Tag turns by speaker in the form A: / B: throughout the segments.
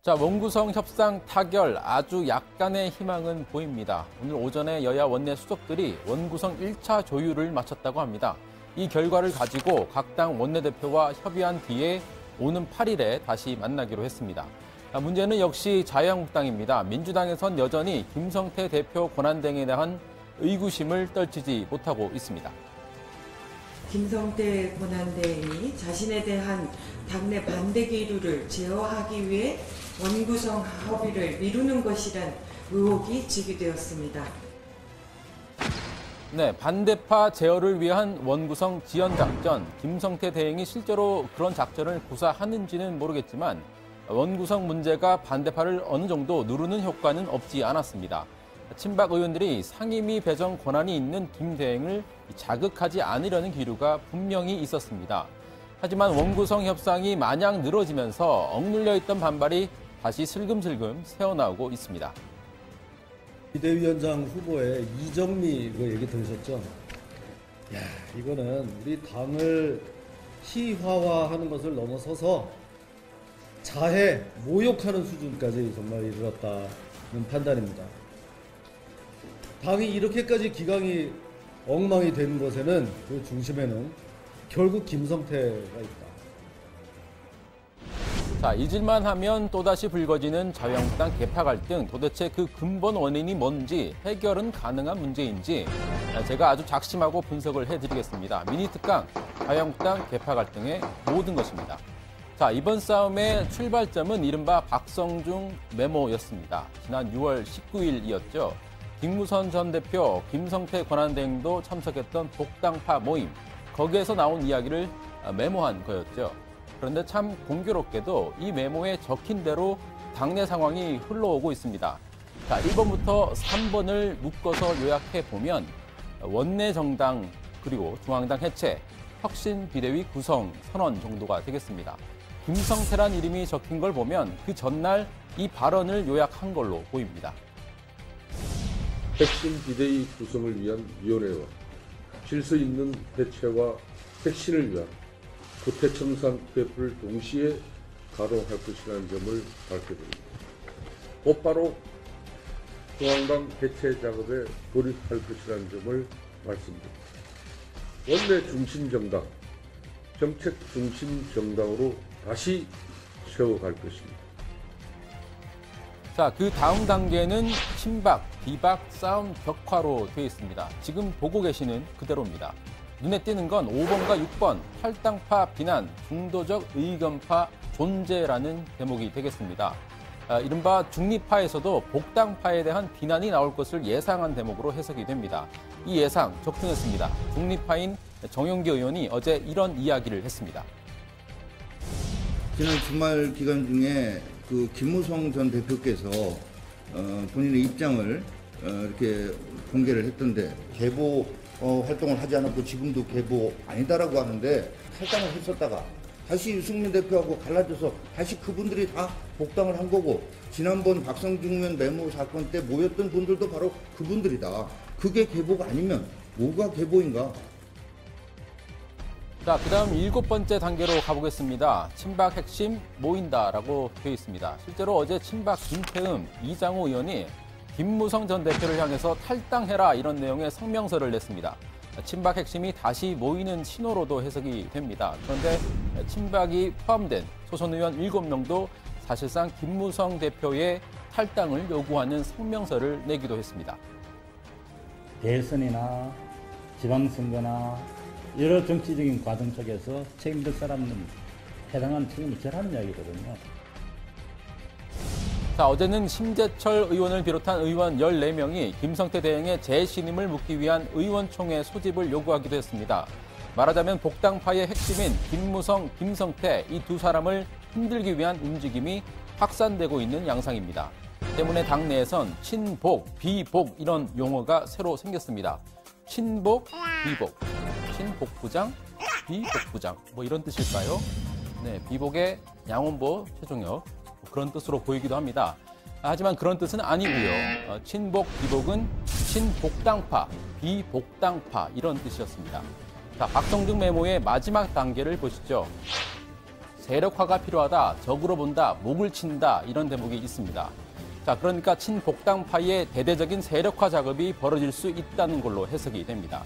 A: 자, 원구성 협상 타결 아주 약간의 희망은 보입니다. 오늘 오전에 여야 원내 수석들이 원구성 1차 조율을 마쳤다고 합니다. 이 결과를 가지고 각 당 원내대표와 협의한 뒤에 오는 8일에 다시 만나기로 했습니다. 문제는 역시 자유한국당입니다. 민주당에선 여전히 김성태 대표 권한대행에 대한 의구심을 떨치지 못하고 있습니다.
B: 김성태 권한대행이 자신에 대한 당내 반대 기류를 제어하기 위해 원구성 합의를 미루는 것이란 의혹이 제기되었습니다.
A: 네, 반대파 제어를 위한 원구성 지연 작전, 김성태 대행이 실제로 그런 작전을 구사하는지는 모르겠지만 원구성 문제가 반대파를 어느 정도 누르는 효과는 없지 않았습니다. 친박 의원들이 상임위 배정 권한이 있는 김 대행을 자극하지 않으려는 기류가 분명히 있었습니다. 하지만 원구성 협상이 마냥 늘어지면서 억눌려 있던 반발이 다시 슬금슬금 새어나오고 있습니다.
C: 비대위원장 후보의 이정미 그 얘기 들으셨죠? 야, 이거는 우리 당을 희화화하는 것을 넘어서서 자해, 모욕하는 수준까지 정말 이르렀다는 판단입니다. 당이 이렇게까지 기강이 엉망이 된 것에는 그 중심에는 결국 김성태가 있다.
A: 자, 잊을만 하면 또다시 불거지는 자유한국당 개파 갈등, 도대체 그 근본 원인이 뭔지, 해결은 가능한 문제인지 제가 아주 작심하고 분석을 해드리겠습니다. 미니특강 자유한국당 개파 갈등의 모든 것입니다. 자, 이번 싸움의 출발점은 이른바 박성중 메모였습니다. 지난 6월 19일이었죠. 김무선 전 대표, 김성태 권한대행도 참석했던 복당파 모임, 거기에서 나온 이야기를 메모한 거였죠. 그런데 참 공교롭게도 이 메모에 적힌 대로 당내 상황이 흘러오고 있습니다. 자, 1번부터 3번을 묶어서 요약해 보면 원내 정당 그리고 중앙당 해체, 혁신 비대위 구성 선언 정도가 되겠습니다. 김성태란 이름이 적힌 걸 보면 그 전날 이 발언을 요약한 걸로 보입니다.
D: 혁신 비대위 구성을 위한 위원회와 질서 있는 해체와 혁신을 위한 구태청산 TF를 동시에 가동할 것이라는 점을 밝혀드립니다. 곧바로 중앙당 해체 작업에 돌입할 것이라는 점을 말씀드립니다. 원내 중심 정당, 정책 중심 정당으로 다시 세워갈 것입니다.
A: 자, 그 다음 단계는 친박, 비박 싸움 격화로 되어 있습니다. 지금 보고 계시는 그대로입니다. 눈에 띄는 건 5번과 6번, 탈당파 비난, 중도적 의견파 존재라는 대목이 되겠습니다. 이른바 중립파에서도 복당파에 대한 비난이 나올 것을 예상한 대목으로 해석이 됩니다. 이 예상 적중했습니다. 중립파인 정용기 의원이 어제 이런 이야기를 했습니다.
E: 지난 주말 기간 중에 그 김무성 전 대표께서 본인의 입장을 이렇게 공개를 했던데 계보 활동을 하지 않았고 지금도 계보 아니다라고 하는데 탈당을 했었다가 다시 유승민 대표하고 갈라져서 다시 그분들이 다 복당을 한 거고 지난번 박성중 의원 메모 사건 때 모였던 분들도 바로 그분들이다. 그게 계보가 아니면 뭐가 계보인가?
A: 자, 그 다음 7번째 단계로 가보겠습니다. 친박 핵심 모인다라고 되어 있습니다. 실제로 어제 친박 김태흠, 이장호 의원이 김무성 전 대표를 향해서 탈당해라 이런 내용의 성명서를 냈습니다. 친박 핵심이 다시 모이는 신호로도 해석이 됩니다. 그런데 친박이 포함된 소선 의원 7명도 사실상 김무성 대표의 탈당을 요구하는 성명서를 내기도 했습니다.
F: 대선이나 지방선거나 여러 정치적인 과정 속에서 책임질 사람은 해당하는 책임을 져라는 이야기거든요.
A: 자, 어제는 심재철 의원을 비롯한 의원 14명이 김성태 대행의 재신임을 묻기 위한 의원총회 소집을 요구하기도 했습니다. 말하자면 복당파의 핵심인 김무성, 김성태 이 두 사람을 흔들기 위한 움직임이 확산되고 있는 양상입니다. 때문에 당내에선 친복, 비복 이런 용어가 새로 생겼습니다. 친복, 비복. 친복부장, 비복부장 뭐 이런 뜻일까요? 네, 비복의 양원보 최종혁 그런 뜻으로 보이기도 합니다. 하지만 그런 뜻은 아니고요. 친복, 비복은 친복당파, 비복당파 이런 뜻이었습니다. 자, 박성중 메모의 마지막 단계를 보시죠. 세력화가 필요하다, 적으로 본다, 목을 친다 이런 대목이 있습니다. 자, 그러니까 친복당파의 대대적인 세력화 작업이 벌어질 수 있다는 걸로 해석이 됩니다.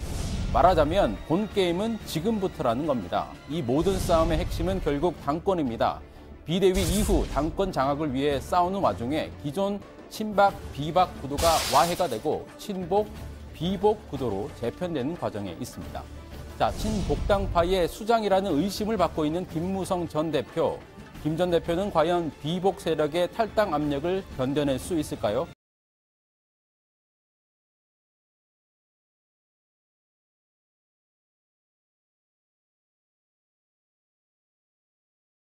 A: 말하자면 본 게임은 지금부터라는 겁니다. 이 모든 싸움의 핵심은 결국 당권입니다. 비대위 이후 당권 장악을 위해 싸우는 와중에 기존 친박, 비박 구도가 와해가 되고 친복, 비복 구도로 재편되는 과정에 있습니다. 자, 친복당파의 수장이라는 의심을 받고 있는 김무성 전 대표. 김 전 대표는 과연 비복 세력의 탈당 압력을 견뎌낼 수 있을까요?